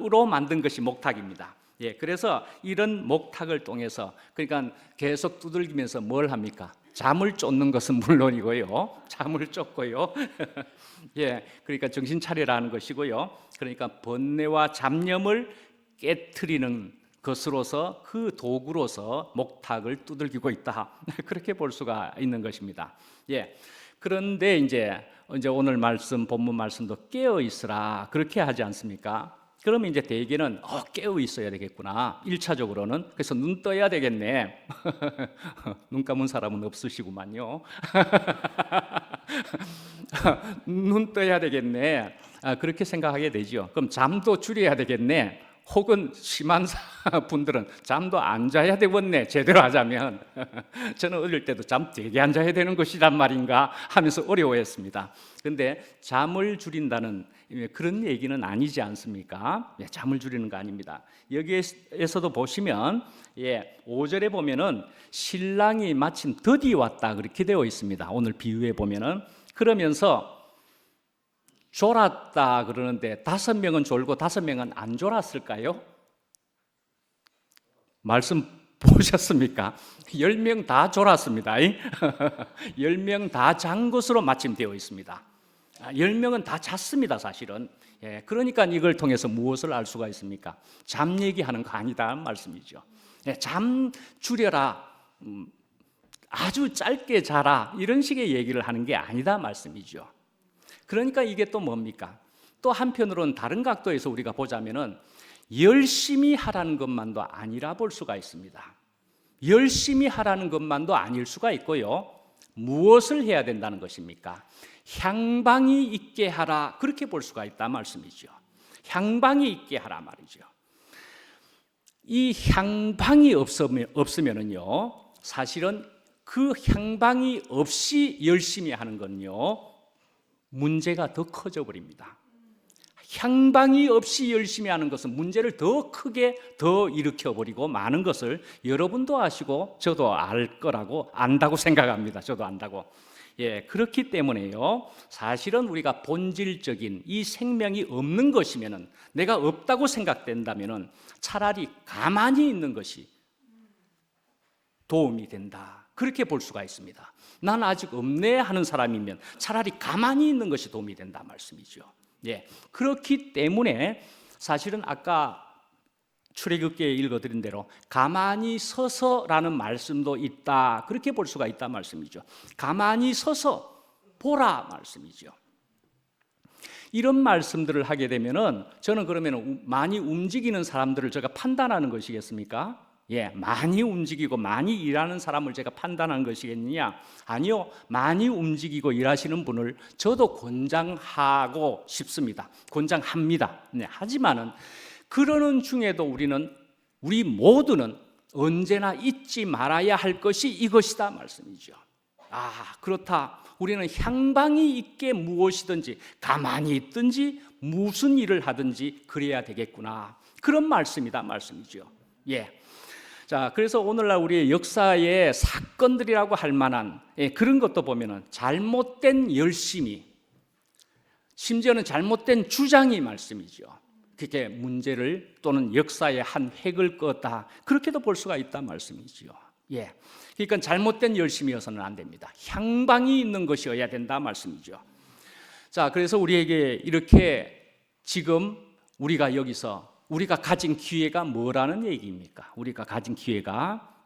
으로 만든 것이 목탁입니다. 예, 그래서 이런 목탁을 통해서, 그러니까 계속 두들기면서 뭘 합니까? 잠을 쫓는 것은 물론이고요, 잠을 쫓고요. 예, 그러니까 정신 차리라는 것이고요. 그러니까 번뇌와 잡념을 깨트리는 것으로서, 그 도구로서 목탁을 두들기고 있다. 그렇게 볼 수가 있는 것입니다. 예. 그런데 이제 오늘 말씀, 본문 말씀도 깨어 있으라 그렇게 하지 않습니까? 그러면 이제 대개는 깨어 있어야 되겠구나. 1차적으로는 그래서 눈 떠야 되겠네. 눈 감은 사람은 없으시구만요. 눈 떠야 되겠네. 그렇게 생각하게 되죠. 그럼 잠도 줄여야 되겠네. 혹은 심한 분들은 잠도 안 자야 되겠네, 제대로 하자면. 저는 어릴 때도 잠 되게 안 자야 되는 것이란 말인가 하면서 어려워했습니다. 그런데 잠을 줄인다는 그런 얘기는 아니지 않습니까? 잠을 줄이는 거 아닙니다. 여기에서도 보시면 5절에 보면은 신랑이 마침 드디어 왔다 그렇게 되어 있습니다. 오늘 비유에 보면은. 그러면서 졸았다 그러는데 5명은 졸고 5명은 안 졸았을까요? 말씀 보셨습니까? 10명 다 졸았습니다. 10명 다 잔 것으로 마침 되어 있습니다. 10명은 다 잤습니다, 사실은. 그러니까 이걸 통해서 무엇을 알 수가 있습니까? 잠 얘기하는 거 아니다 말씀이죠. 잠 줄여라. 아주 짧게 자라 이런 식의 얘기를 하는 게 아니다 말씀이죠. 그러니까 이게 또 뭡니까? 또 한편으로는 다른 각도에서 우리가 보자면은 열심히 하라는 것만도 아니라 볼 수가 있습니다. 열심히 하라는 것만도 아닐 수가 있고요. 무엇을 해야 된다는 것입니까? 향방이 있게 하라, 그렇게 볼 수가 있다 말씀이죠. 향방이 있게 하라 말이죠. 이 향방이 없으면은요, 사실은 그 향방이 없이 열심히 하는 건요, 문제가 더 커져 버립니다. 향방이 없이 열심히 하는 것은 문제를 더 크게 더 일으켜버리고 많은 것을 여러분도 아시고 저도 알 거라고 안다고 생각합니다. 저도 안다고. 그렇기 때문에요, 사실은 우리가 본질적인 이 생명이 없는 것이면은, 내가 없다고 생각된다면은 차라리 가만히 있는 것이 도움이 된다, 그렇게 볼 수가 있습니다. 난 아직 없네 하는 사람이면 차라리 가만히 있는 것이 도움이 된다 말씀이죠. 그렇기 때문에 사실은 아까 출애굽기에 읽어드린 대로 가만히 서서라는 말씀도 있다, 그렇게 볼 수가 있다 말씀이죠. 가만히 서서 보라 말씀이죠. 이런 말씀들을 하게 되면은 저는 그러면 많이 움직이는 사람들을 제가 판단하는 것이겠습니까? 많이 움직이고 많이 일하는 사람을 제가 판단하는 것이겠느냐? 아니요, 많이 움직이고 일하시는 분을 저도 권장하고 싶습니다. 권장합니다. 하지만은 그러는 중에도 우리 모두는 언제나 잊지 말아야 할 것이 이것이다 말씀이죠. 그렇다. 우리는 향방이 있게 무엇이든지 가만히 있든지 무슨 일을 하든지 그래야 되겠구나, 그런 말씀이다 말씀이죠. 자, 그래서 오늘날 우리의 역사의 사건들이라고 할 만한 그런 것도 보면은 잘못된 열심이, 심지어는 잘못된 주장이 말씀이죠. 그게 문제를 또는 역사의 한 획을 껐다, 그렇게도 볼 수가 있다 말씀이죠. 그러니까 잘못된 열심이어서는 안 됩니다. 향방이 있는 것이어야 된다 말씀이죠. 자, 그래서 우리에게 이렇게 지금 우리가 여기서 우리가 가진 기회가 뭐라는 얘기입니까? 우리가 가진 기회가,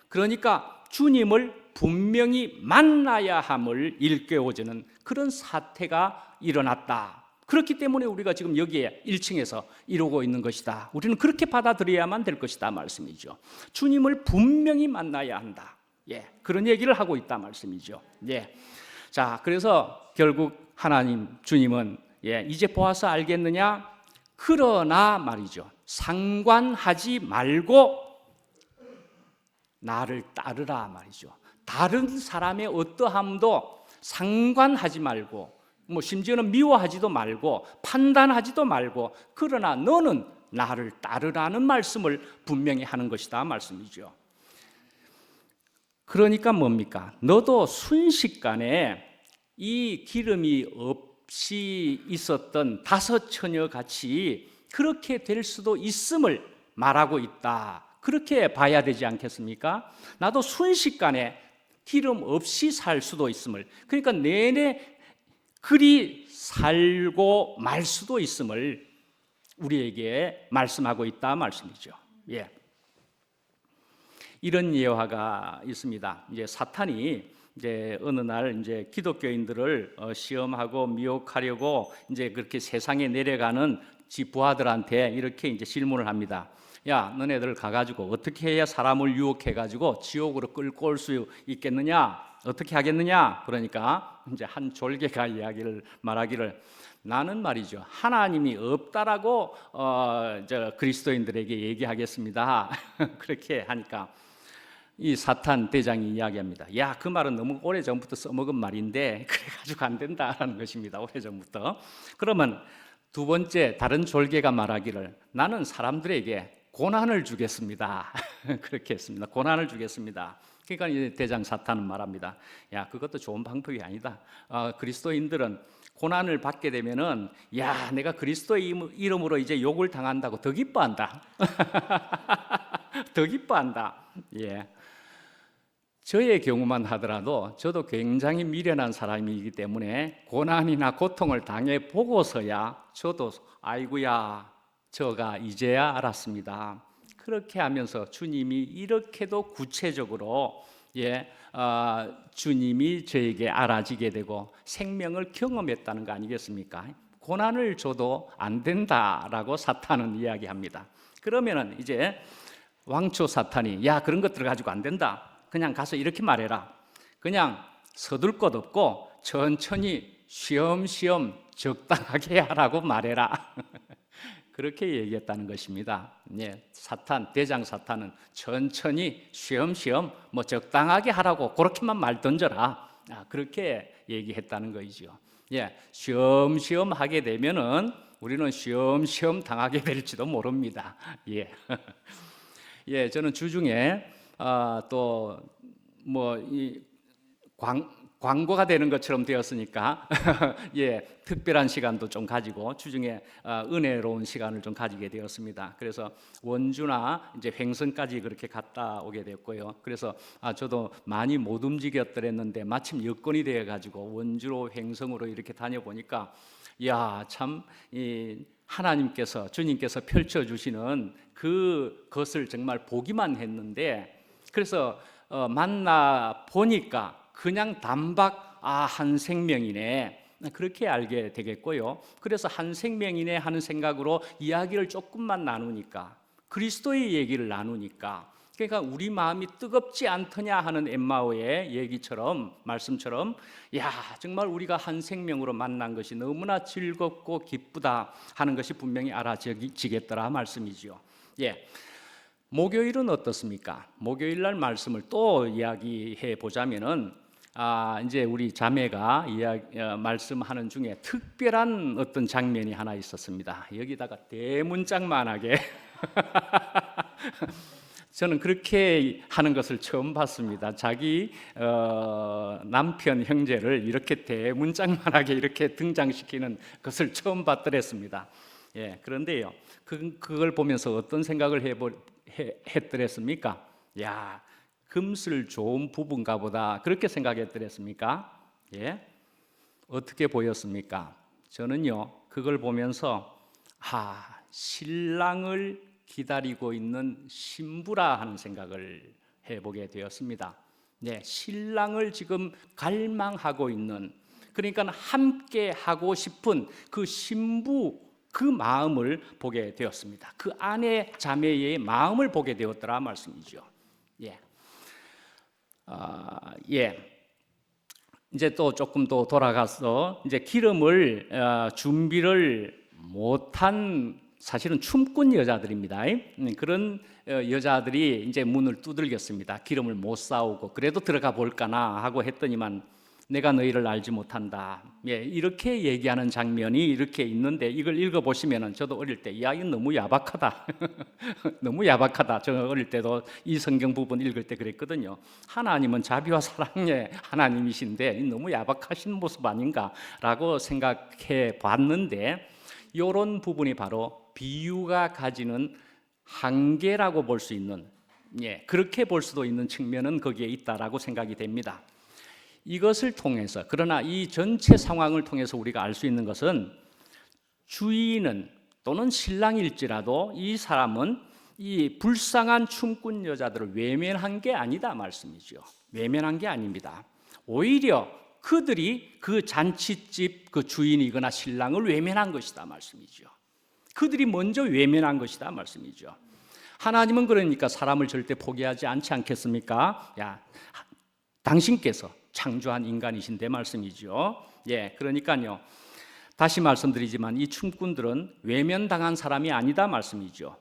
그러니까 주님을 분명히 만나야 함을 일깨워주는 그런 사태가 일어났다. 그렇기 때문에 우리가 지금 여기에 1층에서 이루고 있는 것이다. 우리는 그렇게 받아들여야만 될 것이다 말씀이죠. 주님을 분명히 만나야 한다. 그런 얘기를 하고 있다 말씀이죠. 자, 그래서 결국 하나님, 주님은 이제 보아서 알겠느냐? 그러나 말이죠, 상관하지 말고 나를 따르라 말이죠. 다른 사람의 어떠함도 상관하지 말고, 심지어는 미워하지도 말고 판단하지도 말고, 그러나 너는 나를 따르라는 말씀을 분명히 하는 것이다 말씀이죠. 그러니까 뭡니까? 너도 순식간에 이 기름이 없이 있었던 5 처녀 같이 그렇게 될 수도 있음을 말하고 있다, 그렇게 봐야 되지 않겠습니까? 나도 순식간에 기름 없이 살 수도 있음을, 그러니까 내내 그리 살고 말 수도 있음을 우리에게 말씀하고 있다 말씀이죠. 이런 예화가 있습니다. 이제 사탄이 어느 날 기독교인들을 시험하고 미혹하려고 그렇게 세상에 내려가는 지 부하들한테 이렇게 질문을 합니다. 야, 너네들 가가지고 어떻게 해야 사람을 유혹해가지고 지옥으로 끌고 올 수 있겠느냐? 어떻게 하겠느냐? 그러니까 한 졸개가 말하기를, 나는 말이죠, 하나님이 없다라고 그리스도인들에게 얘기하겠습니다. 그렇게 하니까 이 사탄 대장이 이야기합니다. 야, 그 말은 너무 오래전부터 써먹은 말인데 그래가지고 안 된다라는 것입니다. 오래전부터. 그러면 두 번째 다른 졸개가 말하기를, 나는 사람들에게 고난을 주겠습니다. 그렇게 했습니다. 고난을 주겠습니다. 그러니까 이제 대장 사탄은 말합니다. 야, 그것도 좋은 방법이 아니다. 그리스도인들은 고난을 받게 되면은, 야, 내가 그리스도의 이름으로 이제 욕을 당한다고 더 기뻐한다. 더 기뻐한다. 저의 경우만 하더라도 저도 굉장히 미련한 사람이기 때문에 고난이나 고통을 당해 보고서야 저도 아이고야, 저가 이제야 알았습니다. 그렇게 하면서 주님이 이렇게도 구체적으로 주님이 저에게 알아지게 되고 생명을 경험했다는 거 아니겠습니까? 고난을 줘도 안 된다라고 사탄은 이야기합니다. 그러면은 이제 왕초 사탄이 야 그런 것들 가지고 안 된다. 그냥 가서 이렇게 말해라. 그냥 서둘 것 없고 천천히 쉬엄쉬엄 적당하게 하라고 말해라. 그렇게 얘기했다는 것입니다. 사탄, 대장 사탄은 천천히 쉬엄쉬엄 뭐 적당하게 하라고 그렇게만 말 던져라. 그렇게 얘기했다는 거이죠. 쉬엄쉬엄 하게 되면은 우리는 쉬엄쉬엄 당하게 될지도 모릅니다. 저는 주중에 또 뭐 이 광고가 되는 것처럼 되었으니까 특별한 시간도 좀 가지고 주중에 은혜로운 시간을 좀 가지게 되었습니다. 그래서 원주나 이제 횡성까지 그렇게 갔다 오게 됐고요. 그래서 저도 많이 못 움직였더랬는데 마침 여건이 되어 가지고 원주로 횡성으로 이렇게 다녀보니까 참 하나님께서 주님께서 펼쳐 주시는 그것을 정말 보기만 했는데 그래서 만나 보니까 그냥 단박 한 생명이네 그렇게 알게 되겠고요. 그래서 한 생명이네 하는 생각으로 이야기를 조금만 나누니까 그리스도의 얘기를 나누니까 그러니까 우리 마음이 뜨겁지 않더냐 하는 엠마오의 얘기처럼 말씀처럼 정말 우리가 한 생명으로 만난 것이 너무나 즐겁고 기쁘다 하는 것이 분명히 알아지겠더라 말씀이죠. 목요일은 어떻습니까? 목요일 날 말씀을 또 이야기해 보자면은 이제 우리 자매가 말씀하는 중에 특별한 어떤 장면이 하나 있었습니다. 여기다가 대문짝만하게 저는 그렇게 하는 것을 처음 봤습니다. 자기 남편 형제를 이렇게 대문짝만하게 이렇게 등장시키는 것을 처음 봤더랬습니다. 그런데요, 그걸 보면서 어떤 생각을 했더랬습니까? 금슬 좋은 부부인가 보다 그렇게 생각했더랬습니까? 어떻게 보였습니까? 저는요 그걸 보면서 신랑을 기다리고 있는 신부라 하는 생각을 해보게 되었습니다. 신랑을 지금 갈망하고 있는, 그러니까 함께 하고 싶은 그 신부 그 마음을 보게 되었습니다. 그 아내 자매의 마음을 보게 되었더라 말씀이죠. 이제 또 조금 더 돌아가서 이제 기름을 준비를 못한 사실은 춤꾼 여자들입니다. 그런 여자들이 이제 문을 두들겼습니다. 기름을 못 사오고 그래도 들어가 볼까나 하고 했더니만 내가 너희를 알지 못한다. 이렇게 얘기하는 장면이 이렇게 있는데 이걸 읽어보시면 저도 어릴 때 이거 너무 야박하다. 너무 야박하다. 저 어릴 때도 이 성경 부분 읽을 때 그랬거든요. 하나님은 자비와 사랑의 하나님이신데 너무 야박하신 모습 아닌가라고 생각해 봤는데 이런 부분이 바로 비유가 가지는 한계라고 볼 수 있는, 그렇게 볼 수도 있는 측면은 거기에 있다라고 생각이 됩니다. 이것을 통해서, 그러나 이 전체 상황을 통해서 우리가 알 수 있는 것은 주인은 또는 신랑일지라도 이 사람은 이 불쌍한 춤꾼 여자들을 외면한 게 아니다 말씀이죠. 외면한 게 아닙니다. 오히려 그들이 그 잔치집 그 주인이거나 신랑을 외면한 것이다 말씀이죠. 그들이 먼저 외면한 것이다 말씀이죠. 하나님은 그러니까 사람을 절대 포기하지 않지 않겠습니까? 당신께서 창조한 인간이신데 말씀이죠. 그러니까요. 다시 말씀드리지만 이 춤꾼들은 외면당한 사람이 아니다 말씀이죠.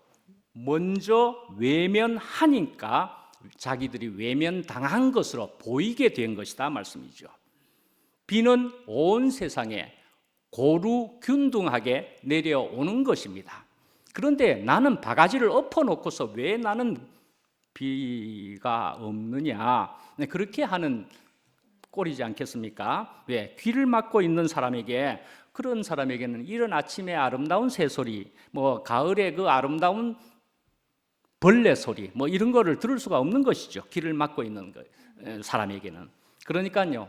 먼저 외면하니까 자기들이 외면당한 것으로 보이게 된 것이다 말씀이죠. 비는 온 세상에 고루균등하게 내려오는 것입니다. 그런데 나는 바가지를 엎어놓고서 왜 나는 비가 없느냐, 그렇게 하는 꼴이지 않겠습니까? 왜? 귀를 막고 있는 사람에게, 그런 사람에게는 이른 아침에 아름다운 새소리, 가을에 그 아름다운 벌레 소리, 이런 거를 들을 수가 없는 것이죠. 귀를 막고 있는 사람에게는. 그러니까요.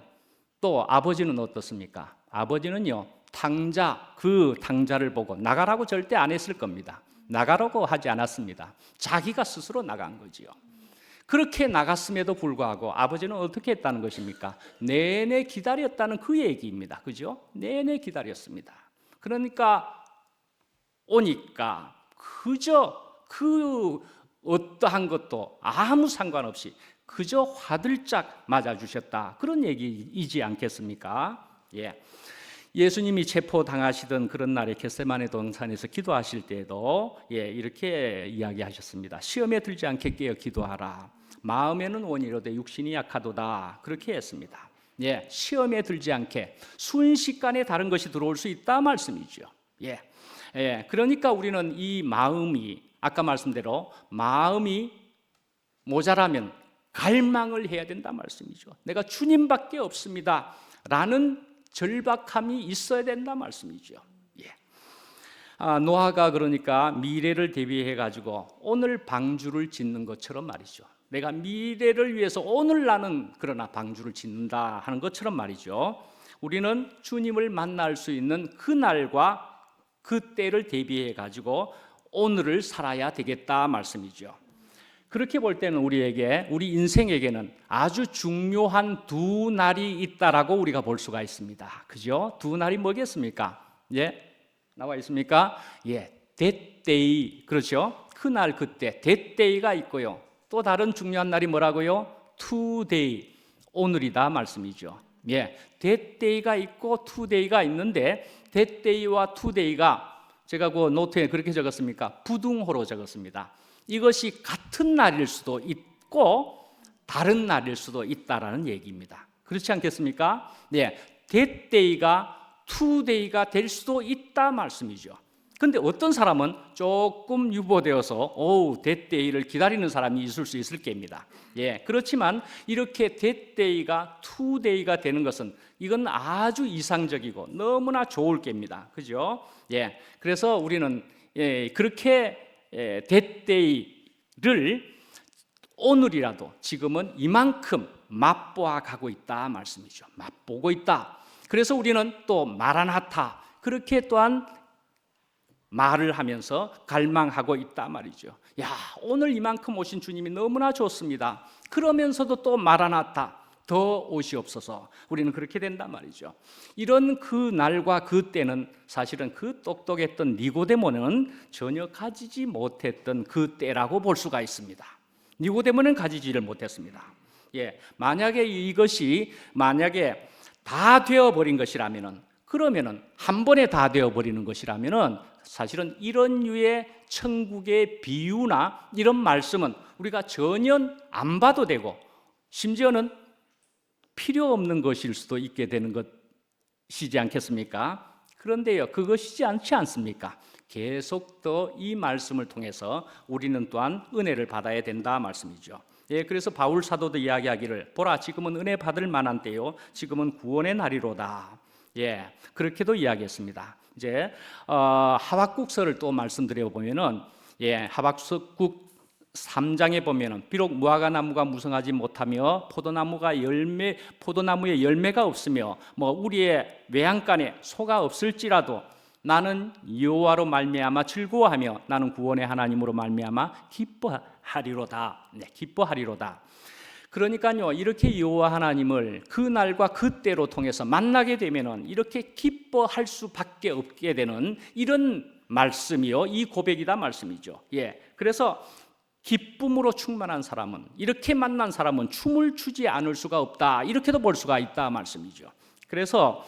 또 아버지는 어떻습니까? 아버지는요, 그 당자를 보고 나가라고 절대 안 했을 겁니다. 나가라고 하지 않았습니다. 자기가 스스로 나간 거지요. 그렇게 나갔음에도 불구하고 아버지는 어떻게 했다는 것입니까? 내내 기다렸다는 그 얘기입니다. 그죠? 내내 기다렸습니다. 그러니까 오니까 그저 그 어떠한 것도 아무 상관없이 그저 화들짝 맞아주셨다. 그런 얘기이지 않겠습니까? 예. 예수님이 체포당하시던 그런 날에 겟세마네 동산에서 기도하실 때에도 이렇게 이야기하셨습니다. 시험에 들지 않게 깨어 기도하라. 마음에는 원이로되 육신이 약하도다. 그렇게 했습니다. 시험에 들지 않게 순식간에 다른 것이 들어올 수 있다 말씀이죠. 그러니까 우리는 이 마음이 아까 말씀대로 마음이 모자라면 갈망을 해야 된다 말씀이죠. 내가 주님밖에 없습니다 라는 절박함이 있어야 된다 말씀이죠. 노아가 그러니까 미래를 대비해 가지고 오늘 방주를 짓는 것처럼 말이죠. 내가 미래를 위해서 오늘 나는 그러나 방주를 짓는다 하는 것처럼 말이죠. 우리는 주님을 만날 수 있는 그 날과 그 때를 대비해 가지고 오늘을 살아야 되겠다 말씀이죠. 그렇게 볼 때는 우리 인생에게는 아주 중요한 두 날이 있다라고 우리가 볼 수가 있습니다. 그죠? 두 날이 뭐겠습니까? 나와 있습니까? that day. 그렇죠? 그날 그때 that day가 있고요. 또 다른 중요한 날이 뭐라고요? today. 오늘이다 말씀이죠. that day가 있고 today가 있는데 that day와 today가 제가 그 노트에 그렇게 적었습니까? 부등호로 적었습니다. 이것이 같은 날일 수도 있고 다른 날일 수도 있다라는 얘기입니다. 그렇지 않겠습니까? that day가 today가 될 수도 있다 말씀이죠. 근데 어떤 사람은 조금 유보되어서 that day를 기다리는 사람이 있을 수 있을 겁니다. 그렇지만 이렇게 that day가 today가 되는 것은 이건 아주 이상적이고 너무나 좋을 겁니다. 그죠? 그래서 우리는 그렇게 that day를 오늘이라도 지금은 이만큼 맛보아 가고 있다 말씀이죠. 맛보고 있다. 그래서 우리는 또 마라나타 그렇게 또한 말을 하면서 갈망하고 있다 말이죠. 오늘 이만큼 오신 주님이 너무나 좋습니다. 그러면서도 또 마라나타 더 오시옵소서. 우리는 그렇게 된단 말이죠. 이런 그 날과 그 때는 사실은 그 똑똑했던 니고데모는 전혀 가지지 못했던 그 때라고 볼 수가 있습니다. 니고데모는 가지지를 못했습니다. 만약에 이것이 다 되어버린 것이라면은 그러면은 한 번에 다 되어버리는 것이라면은 사실은 이런 류의 천국의 비유나 이런 말씀은 우리가 전혀 안 봐도 되고 심지어는 필요 없는 것일 수도 있게 되는 것이지 않겠습니까? 그런데요, 그것이지 않지 않습니까? 계속 더 이 말씀을 통해서 우리는 또한 은혜를 받아야 된다 말씀이죠. 그래서 바울 사도도 이야기하기를 보라 지금은 은혜 받을 만한 때요 지금은 구원의 날이로다. 그렇게도 이야기했습니다. 이제 하박국서를 또 말씀드려 보면은 하박국 3장에 보면은 비록 무화과 나무가 무성하지 못하며 포도나무에 열매가 없으며 우리의 외양간에 소가 없을지라도 나는 여호와로 말미암아 즐거워하며 나는 구원의 하나님으로 말미암아 기뻐하리로다. 기뻐하리로다. 그러니까요, 이렇게 여호와 하나님을 그 날과 그 때로 통해서 만나게 되면은 이렇게 기뻐할 수밖에 없게 되는 이런 말씀이요, 이 고백이다 말씀이죠. 그래서 기쁨으로 충만한 사람은 이렇게 만난 사람은 춤을 추지 않을 수가 없다. 이렇게도 볼 수가 있다 말씀이죠. 그래서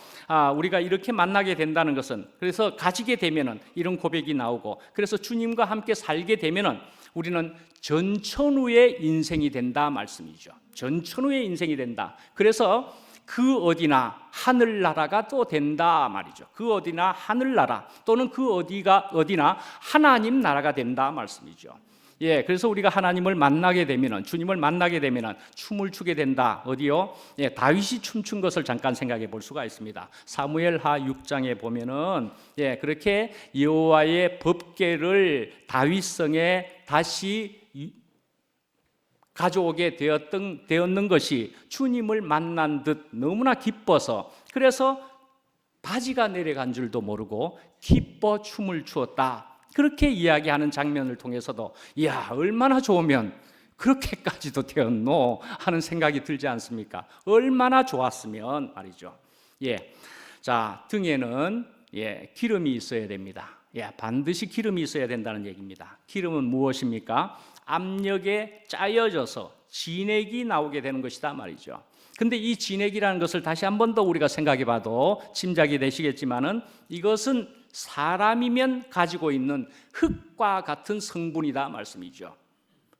우리가 이렇게 만나게 된다는 것은 그래서 가지게 되면은 이런 고백이 나오고 그래서 주님과 함께 살게 되면은 우리는 전천후의 인생이 된다 말씀이죠. 전천후의 인생이 된다. 그래서 그 어디나 하늘나라가 또 된다 말이죠. 그 어디나 하늘나라 또는 그 어디나 하나님 나라가 된다 말씀이죠. 그래서 우리가 하나님을 만나게 되면은 주님을 만나게 되면은 춤을 추게 된다. 어디요? 다윗이 춤춘 것을 잠깐 생각해 볼 수가 있습니다. 사무엘하 6장에 보면은 그렇게 여호와의 법궤를 다윗성에 다시 가져오게 되었는 것이 주님을 만난 듯 너무나 기뻐서 그래서 바지가 내려간 줄도 모르고 기뻐 춤을 추었다. 그렇게 이야기하는 장면을 통해서도 얼마나 좋으면 그렇게까지도 되었노 하는 생각이 들지 않습니까? 얼마나 좋았으면 말이죠. 예, 자, 등에는 기름이 있어야 됩니다. 반드시 기름이 있어야 된다는 얘기입니다. 기름은 무엇입니까? 압력에 짜여져서 진액이 나오게 되는 것이다 말이죠. 근데 이 진액이라는 것을 다시 한 번 더 우리가 생각해 봐도 짐작이 되시겠지만은 이것은 사람이면 가지고 있는 흙과 같은 성분이다 말씀이죠.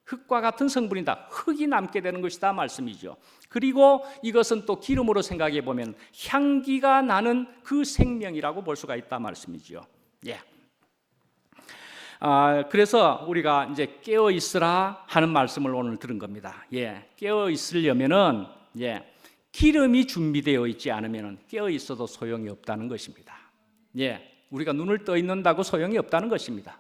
흙과 같은 성분이다. 흙이 남게 되는 것이다 말씀이죠. 그리고 이것은 또 기름으로 생각해 보면 향기가 나는 그 생명이라고 볼 수가 있다 말씀이죠. 예. 그래서 우리가 이제 깨어 있으라 하는 말씀을 오늘 들은 겁니다. 깨어 있으려면은 기름이 준비되어 있지 않으면은 깨어 있어도 소용이 없다는 것입니다. 우리가 눈을 떠 있는다고 소용이 없다는 것입니다.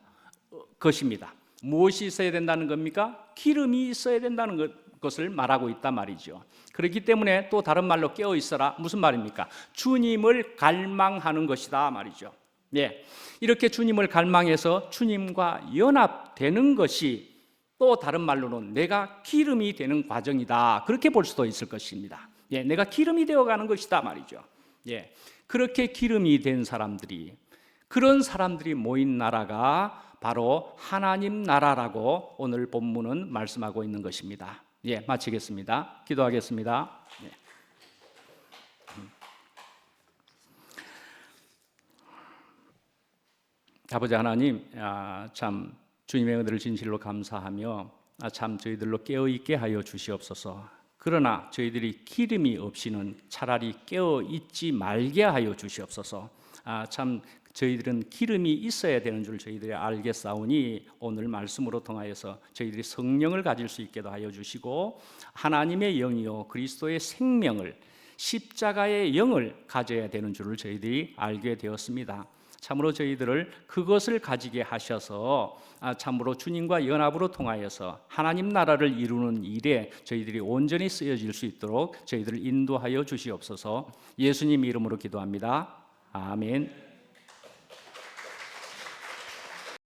무엇이 있어야 된다는 겁니까? 기름이 있어야 된다는 것을 말하고 있단 말이죠. 그렇기 때문에 또 다른 말로 깨어 있어라 무슨 말입니까? 주님을 갈망하는 것이다 말이죠. 이렇게 주님을 갈망해서 주님과 연합되는 것이 또 다른 말로는 내가 기름이 되는 과정이다. 그렇게 볼 수도 있을 것입니다. 내가 기름이 되어가는 것이다 말이죠. 그렇게 기름이 된 사람들이, 그런 사람들이 모인 나라가 바로 하나님 나라라고 오늘 본문은 말씀하고 있는 것입니다. 마치겠습니다. 기도하겠습니다. 아버지 하나님, 참 주님의 은혜를 진실로 감사하며 참 저희들로 깨어있게 하여 주시옵소서. 그러나 저희들이 기름이 없이는 차라리 깨어있지 말게 하여 주시옵소서. 참 저희들은 기름이 있어야 되는 줄 저희들이 알겠사오니 오늘 말씀으로 통하여서 저희들이 성령을 가질 수 있게도 하여 주시고 하나님의 영이요 그리스도의 생명을, 십자가의 영을 가져야 되는 줄을 저희들이 알게 되었습니다. 참으로 저희들을 그것을 가지게 하셔서 참으로 주님과 연합으로 통하여서 하나님 나라를 이루는 일에 저희들이 온전히 쓰여질 수 있도록 저희들을 인도하여 주시옵소서. 예수님 이름으로 기도합니다. 아멘.